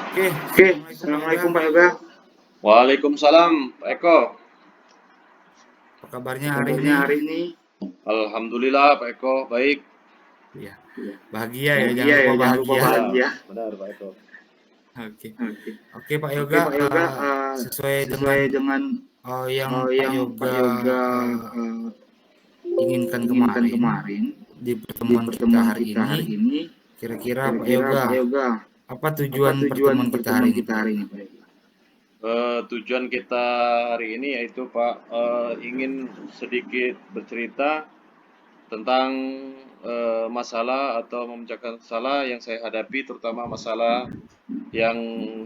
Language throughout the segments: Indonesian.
Oke, Oke, Assalamualaikum Pak Yoga. Assalamualaikum Pak Yoga. Waalaikumsalam, Pak Eko. Apa kabarnya Apa hari kabarnya ini? hari ini? Alhamdulillah, Pak Eko, baik. Ya, bahagia ya, jangan Bahagia lupa ya, jangan lupa bahagia. bahagia. Benar, Pak Eko. Oke, Oke, oke Pak oke Yoga, Pak Yoga. sesuai dengan Sesuai dengan yang Pak yang Pak Yoga Yoga eh, inginkan inginkan kemarin kemarin di di pertemuan kita pertemuan hari kita ini, hari ini. kira-kira Pak Kira-kira Yoga, Pak Yoga, apa apa tujuan tujuan pertemuan kita hari pertemuan ini kita Pak hari Yoga? ini, Pak Yoga? Tujuan kita hari ini yaitu Pak ingin sedikit bercerita tentang masalah atau memecahkan masalah yang saya hadapi, terutama masalah yang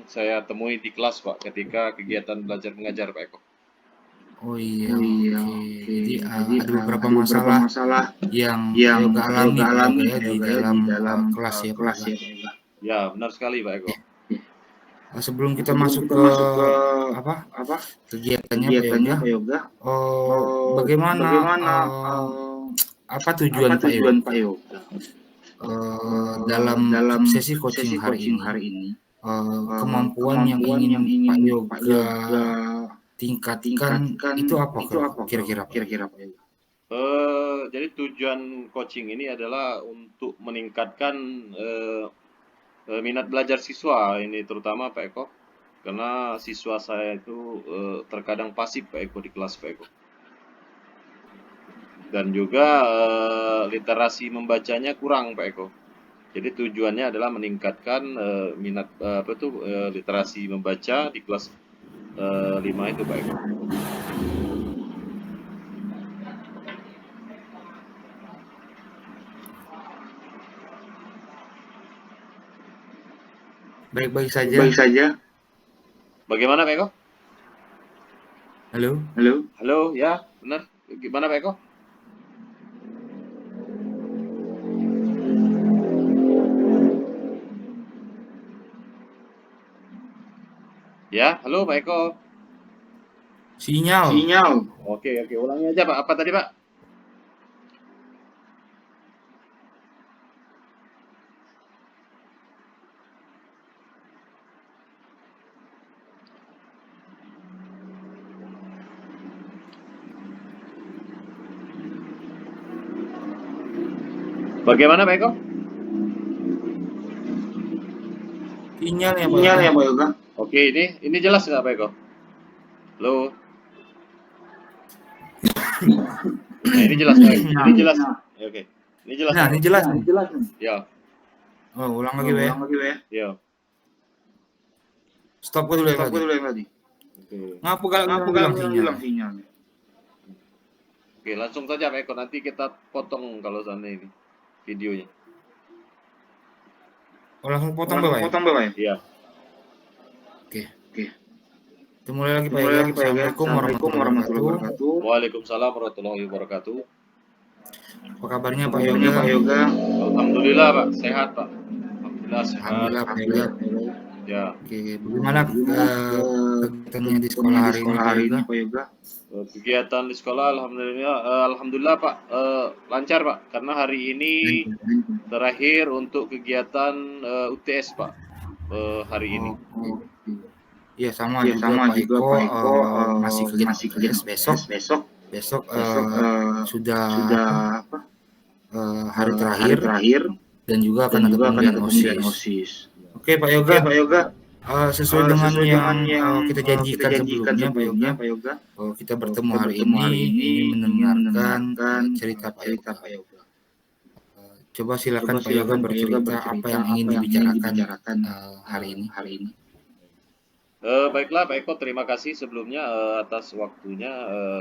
saya temui di kelas Pak ketika kegiatan belajar mengajar Pak Eko. Oh iya, Oh iya, oke. oke. Jadi Jadi ada beberapa ada beberapa masalah masalah yang Pak yang Yoga Pak alami Yoga Pak Yoga alami ya Pak di Yoga ya dalam di dalam kelas ya Pak kelas Yoga. ya Pak Yoga. Ya, benar sekali Pak Eko. Sebelum kita Sebelum masuk kita ke masuk ke apa apa kegiatannya Pak kegiatannya Yoga, Pak Yoga, bagaimana bagaimana apa apa tujuan Pak tujuan Pak Yoga Yoga dalam dalam sesi coaching sesi hari coaching ini? hari ini? Kemampuan yang Kemampuan ingin yang Pak ingin Pak Yoga Yoga tingkatkan tingkatkan itu apa itu apa kira-kira Pak Yoga? kira-kira Pak Yoga? Jadi tujuan coaching ini adalah untuk meningkatkan eh, minat belajar siswa ini terutama Pak Eko, karena siswa saya itu terkadang pasif Pak Eko di kelas Pak Eko, dan juga literasi membacanya kurang Pak Eko. Jadi tujuannya adalah meningkatkan minat literasi membaca di kelas 5 itu Pak Eko. Baik-baik saja. Baik saja. Bagaimana Pak Eko? Halo. Halo. Halo, ya benar. Gimana Pak Eko? Ya, halo Pak Eko. Sinyal. Sinyal. Oke, ulangi aja Pak. Apa tadi Pak? Bagaimana Pak Eko? Sinyal ya Pak Sinyal Yoga. ya Pak Yoga. Oke, ini jelas nggak Pak Eko? Halo. Nah, ini jelas Pak. Ini jelas. Ya, oke. Ini jelas. Nah, Pak. ini jelas Nah, nih. ini jelas nih. Ya. Oh, ulang lagi Pak ya. Ulang lagi Pak ya. Ya. Stop dulu yang Stop tadi. dulu yang tadi. Oke. Ngapa kalau Ngapa bilang kalian sinyal? bilang sinyalnya? Oke, langsung saja Pak Eko. Nanti kita potong kalau sana ini videonya. Oh, langsung potong Langsung Bapak ya? potong Bapak ya? Iya. Oke. Oke. Kita mulai lagi Pak Mulai Yoga. lagi Pak Yoga. Assalamualaikum Assalamualaikum warahmatullahi warahmatullahi wabarakatuh. wabarakatuh. Waalaikumsalam warahmatullahi wabarakatuh. Apa kabarnya Apa Pak kabarnya Yoga? Pak Yoga? Alhamdulillah Pak, sehat Pak. Alhamdulillah sehat. Alhamdulillah Pak Yoga. Ya. Oke, bagaimana kegiatannya di sekolah Kegiatannya di hari ini sekolah Pak hari Yoga? ini Pak Yoga? Kegiatan di sekolah alhamdulillah Pak, lancar Pak, karena hari ini terakhir untuk kegiatan UTS Pak, hari ini. Iya sama Iya juga sama Pak juga Eko, Pak Eko masih kegiatan masih UTS kegiatan besok. UTS besok. Besok Besok sudah sudah apa? Hari hari terakhir terakhir dan juga akan dan ada juga akan pemilihan ada pemilihan OSIS. OSIS. Oke Pak Oke Yoga, Pak Yoga, sesuai dengan sesuai yang dengan yang kita kita janjikan janjikan sebelumnya Pak Yoga, Pak Yoga, kita bertemu kita hari bertemu hari ini ini ingin ingin mendengarkan mendengarkan cerita Pak cerita Yoga. Pak Yoga. Coba silakan Coba Pak Yoga silakan Pak Yoga bercerita apa bercerita yang ingin apa yang ingin dibicarakan dibicarakan hari ini. hari ini. Baiklah Pak Eko, terima kasih sebelumnya atas waktunya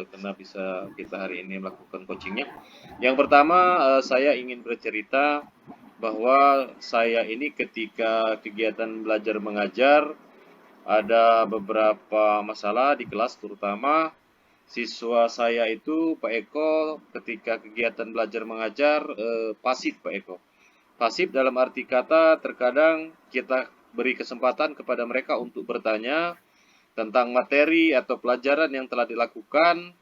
karena bisa kita hari ini melakukan coachingnya. Yang pertama saya ingin bercerita bahwa saya ini ketika kegiatan belajar mengajar ada beberapa masalah di kelas, terutama siswa saya itu Pak Eko ketika kegiatan belajar mengajar pasif Pak Eko. Pasif dalam arti kata terkadang kita beri kesempatan kepada mereka untuk bertanya tentang materi atau pelajaran yang telah dilakukan.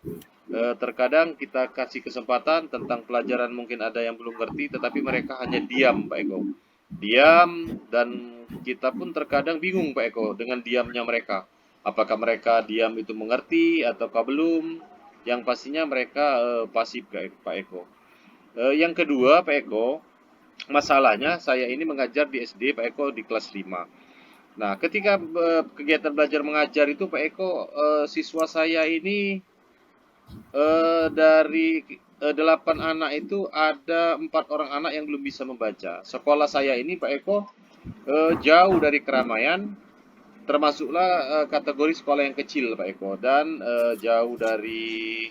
Terkadang kita kasih kesempatan tentang pelajaran mungkin ada yang belum ngerti, tetapi mereka hanya diam Pak Eko. Diam dan kita pun terkadang bingung Pak Eko dengan diamnya mereka. Apakah mereka diam itu mengerti ataukah belum? Yang pastinya mereka pasif Pak Eko. Yang kedua Pak Eko, masalahnya saya ini mengajar di SD Pak Eko di kelas 5. Nah, ketika kegiatan belajar mengajar itu Pak Eko, siswa saya ini dari 8 anak itu ada 4 orang anak yang belum bisa membaca. Sekolah saya ini Pak Eko jauh dari keramaian, termasuklah kategori sekolah yang kecil Pak Eko, dan jauh dari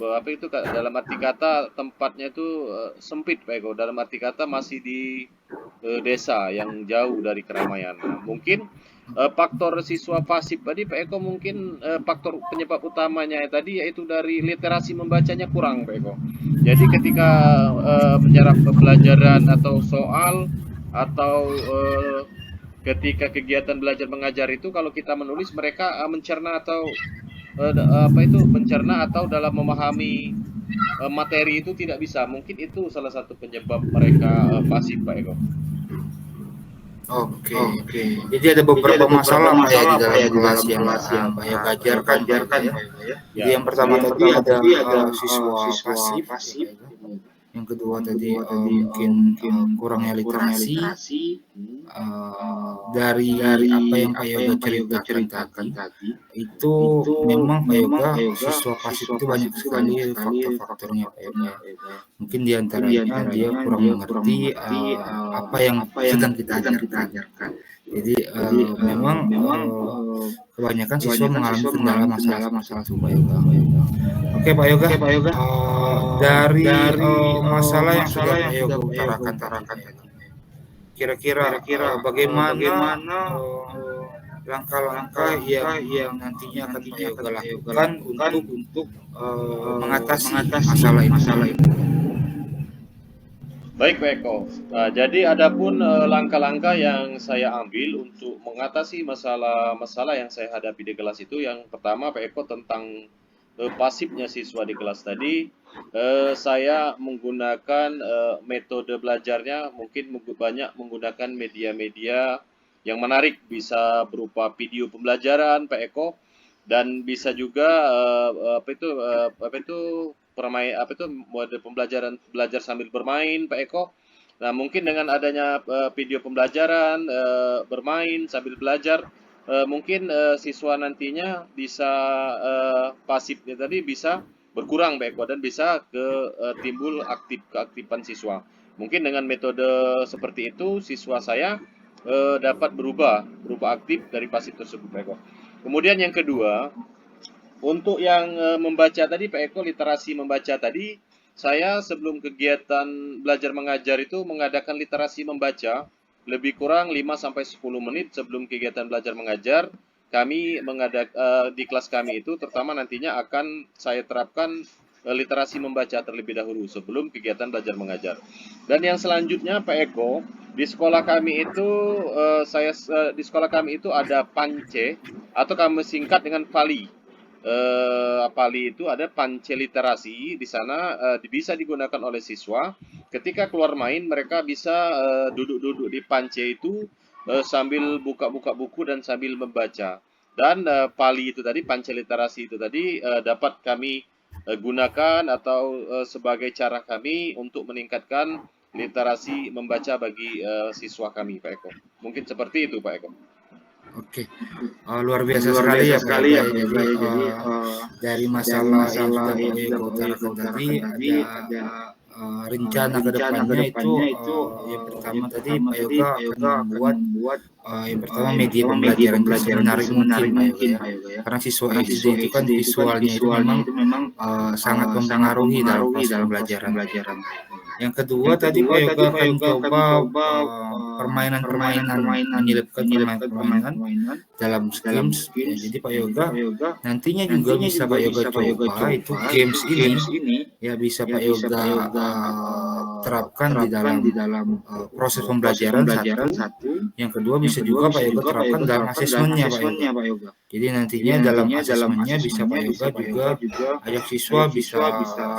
apa itu dalam arti kata tempatnya itu sempit Pak Eko, dalam arti kata masih di desa yang jauh dari keramaian. Nah, mungkin faktor siswa pasif tadi Pak Eko mungkin faktor penyebab utamanya tadi yaitu dari literasi membacanya kurang Pak Eko. Jadi ketika menyerap pembelajaran atau soal atau ketika kegiatan belajar mengajar itu kalau kita menulis mereka mencerna atau mencerna atau dalam memahami materi itu tidak bisa. Mungkin itu salah satu penyebab mereka pasif Pak Eko. Oke. Jadi ada beberapa masalah Pak ya di dalam kelas yang Pak Yoga ajarkan Pak ya. Jadi yang pertama tadi ada siswa pasif. Yang kedua tadi mungkin kurangnya literasi. Dari apa yang Pak Yoga ceritakan tadi, itu memang Pak Yoga siswa pasif itu banyak sekali faktor-faktornya Pak Yoga. Mungkin diantaranya dia kurang mengerti apa yang sedang kita ajarkan. Jadi memang kebanyakan siswa mengalami kendala masalah itu Pak Yoga. Oke Pak Yoga, dari masalah yang sudah Pak Yoga utarakan tadi, kira-kira bagaimana langkah-langkah yang nantinya akan Pak Yoga lakukan untuk mengatasi masalah ini? Baik Pak Eko. Nah, jadi adapun langkah-langkah yang saya ambil untuk mengatasi masalah-masalah yang saya hadapi di kelas itu, yang pertama Pak Eko tentang pasifnya siswa di kelas tadi, saya menggunakan metode belajarnya mungkin banyak menggunakan media-media yang menarik, bisa berupa video pembelajaran Pak Eko, dan bisa juga mode pembelajaran belajar sambil bermain Pak Eko. Nah, mungkin dengan adanya video pembelajaran bermain sambil belajar, mungkin siswa nantinya bisa pasifnya tadi bisa berkurang Pak Eko, dan bisa timbul keaktifan siswa. Mungkin dengan metode seperti itu siswa saya dapat berubah aktif dari pasif tersebut Pak Eko. Kemudian yang kedua, untuk yang membaca tadi Pak Eko, literasi membaca tadi, saya sebelum kegiatan belajar mengajar itu mengadakan literasi membaca lebih kurang 5-10 menit sebelum kegiatan belajar mengajar. Kami di kelas kami itu terutama nantinya akan saya terapkan literasi membaca terlebih dahulu sebelum kegiatan belajar mengajar. Dan yang selanjutnya Pak Eko, di sekolah kami itu ada PANCE atau kami singkat dengan PALI. PALI itu ada PANCE literasi. Di sana bisa digunakan oleh siswa. Ketika keluar main mereka bisa duduk-duduk di PANCE itu sambil buka-buka buku dan sambil membaca. Dan PALI itu tadi, PANCE literasi itu tadi dapat kami gunakan atau sebagai cara kami untuk meningkatkan literasi membaca bagi siswa kami Pak Eko. Mungkin seperti itu Pak Eko. Oke, luar biasa sekali ya Pak Yoga. Jadi dari masalah yang sudah Pak Yoga utarakan tadi, ada rencana ke depannya itu yang pertama tadi Pak Yoga akan membuat yang pertama media pembelajaran semenarik mungkin Pak Yoga ya. Karena siswa SD itu kan visualnya itu memang sangat mempengaruhi dalam proses pembelajaran. Yang kedua tadi Pak Yoga akan coba permainan-permainan, menyelipkan permainan dalam games. Ya, jadi Pak Yoga nantinya juga bisa Pak Yoga coba itu games ini ya bisa Pak Yoga terapkan di dalam proses pembelajaran satu. Yang kedua bisa juga Pak Yoga terapkan dalam asesmennya Pak Yoga. Jadi nantinya dalam asesmennya bisa Pak Yoga juga ajak siswa bisa,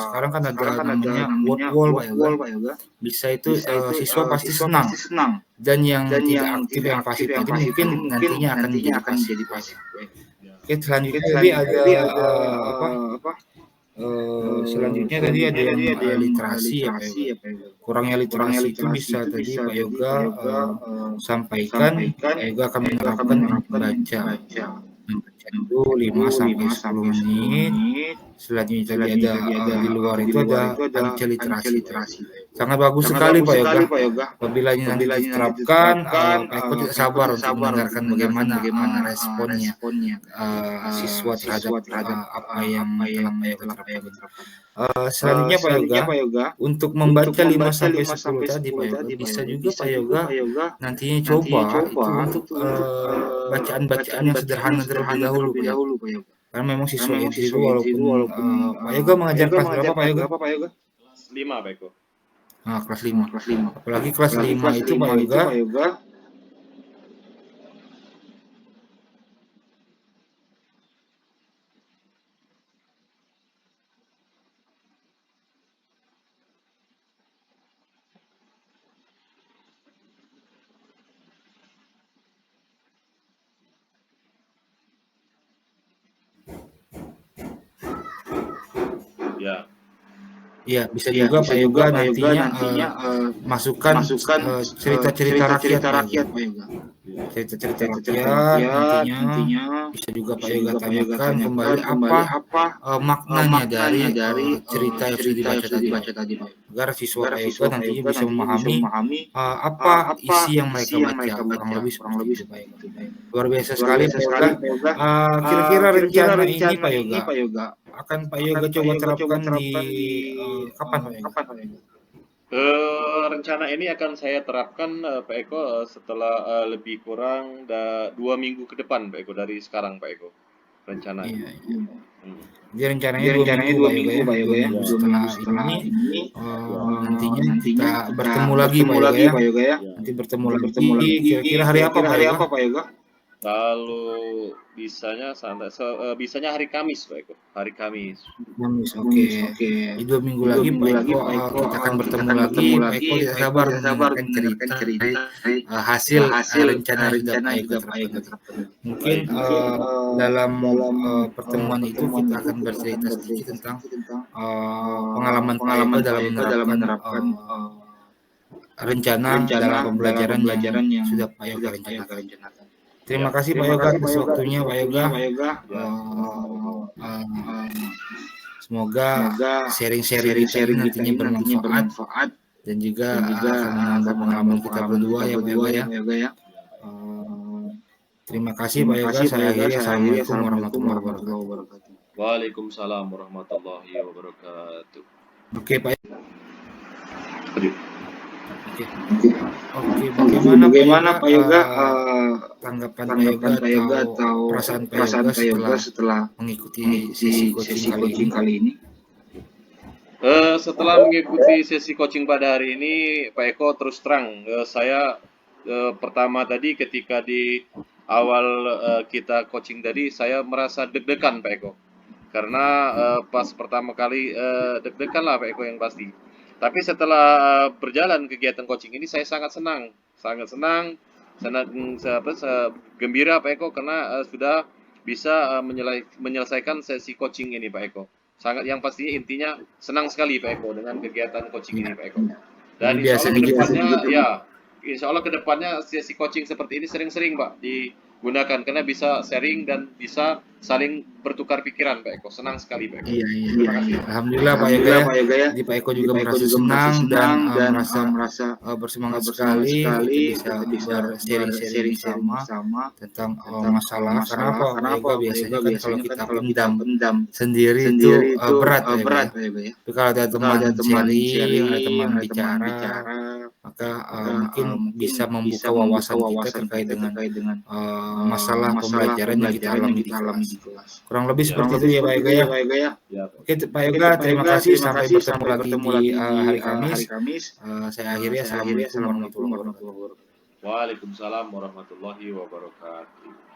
sekarang kan ada namanya word wall Pak Yoga. Bisa itu siswa pasti senang. Dan yang tidak aktif yang pasif tadi mungkin nantinya akan menjadi pasif. Oke, selanjutnya tadi ada selanjutnya tadi ada yang literasi ya Pak Yoga. Kurangnya literasi itu bisa tadi Pak Yoga sampaikan, Pak Yoga akan menerapkan membaca itu 5 sampai 10 menit. Selanjutnya tadi ada di luar itu ada anca literasi. Sangat bagus sekali Pak Yoga. Apabila ini nanti diterapkan, Pak Eko tidak sabar untuk mendengarkan bagaimana responnya siswa terhadap apa yang telah Pak Yoga terapkan. Selanjutnya Pak Yoga, untuk membaca 5 sampai 10 tadi Pak Yoga, bisa juga Pak Yoga nantinya coba itu untuk bacaan-bacaan yang sederhana terlebih dahulu Pak Yoga. Karena memang siswa itu walaupun Pak Yoga mengajar kelas berapa Pak Yoga? Kelas 5 Pak Eko. Nah, kelas 5. Apalagi kelas 5 itu Pak Yoga ya bisa juga Pak Yoga nantinya masukkan cerita-cerita rakyat Pak Yoga. Cerita-cerita rakyat nantinya bisa juga Pak Yoga tanyakan kembali apa maknanya dari cerita yang sudah dibaca tadi agar siswa Pak Yoga nantinya bisa memahami apa isi yang mereka baca, kurang lebih seperti itu Pak Yoga. Luar biasa sekali Pak Yoga. Kira-kira rencana ini Pak Yoga akan Pak Yoga coba terapkan di kapan Pak Yoga? Rencana ini akan saya terapkan Pak Eko setelah lebih kurang 2 minggu ke depan Pak Eko, dari sekarang Pak Eko rencananya. Iya. Jadi rencananya 2 minggu Pak Yoga ya. Setelah ini nantinya kita bertemu lagi Pak Yoga ya. Nanti bertemu lagi kira-kira hari apa Pak Yoga? Kalau bisanya hari Kamis Pak Eko, hari Kamis. Oke. Di 2 minggu lagi Pak Eko kita akan bertemu lagi. Pak Eko tidak sabar mendengarkan cerita hasil rencana yang sudah Pak Eko terapkan. Mungkin dalam pertemuan itu kita akan bercerita sedikit tentang pengalaman Pak Eko dalam menerapkan rencana dalam pembelajaran yang sudah Pak Yoga rencanakan. Terima kasih Pak Yoga atas waktunya Pak Yoga. Semoga sharing-sharing nantinya bermanfaat dan juga akan menambah pengalaman kita berdua ya Pak Yoga ya. Terima kasih Pak Yoga. Saya akhiri. Assalamualaikum warahmatullahi wabarakatuh. Waalaikumsalam warahmatullahi wabarakatuh. Oke Pak. Oke, bagaimana Pak Yoga tanggapan Pak Yoga atau perasaan Pak Yoga setelah mengikuti sesi coaching kali ini? Setelah mengikuti sesi coaching pada hari ini, Pak Eko, terus terang saya pertama tadi ketika di awal kita coaching tadi saya merasa deg-degan Pak Eko, karena pas pertama kali deg-degan lah Pak Eko yang pasti. Tapi setelah berjalan kegiatan coaching ini saya sangat gembira Pak Eko, karena sudah bisa menyelesaikan sesi coaching ini Pak Eko. Sangat, yang pastinya intinya senang sekali Pak Eko dengan kegiatan coaching ini Pak Eko. Dan insya Allah kedepannya sesi coaching seperti ini sering-sering Pak digunakan, karena bisa sharing dan bisa saling bertukar pikiran Pak Eko. Senang sekali Pak Eko. Iya. Alhamdulillah Pak Yoga ya. Jadi Pak Eko juga merasa senang dan merasa bersemangat sekali kita bisa sharing sama tentang masalah. Karena Pak Yoga biasanya kan kalau kita pendam sendiri itu berat Pak Yoga ya. Tapi kalau ada teman sharing, ada teman bicara, maka mungkin bisa membuka wawasan kita terkait dengan masalah pembelajaran yang kita alami di kelas. Kurang lebih seperti itu ya Pak Yoga ya. Ya, Oke Pak Yoga, terima kasih. Sampai bertemu lagi di hari Kamis. Saya akhiri. Assalamualaikum warahmatullahi wabarakatuh. Waalaikumsalam warahmatullahi wabarakatuh.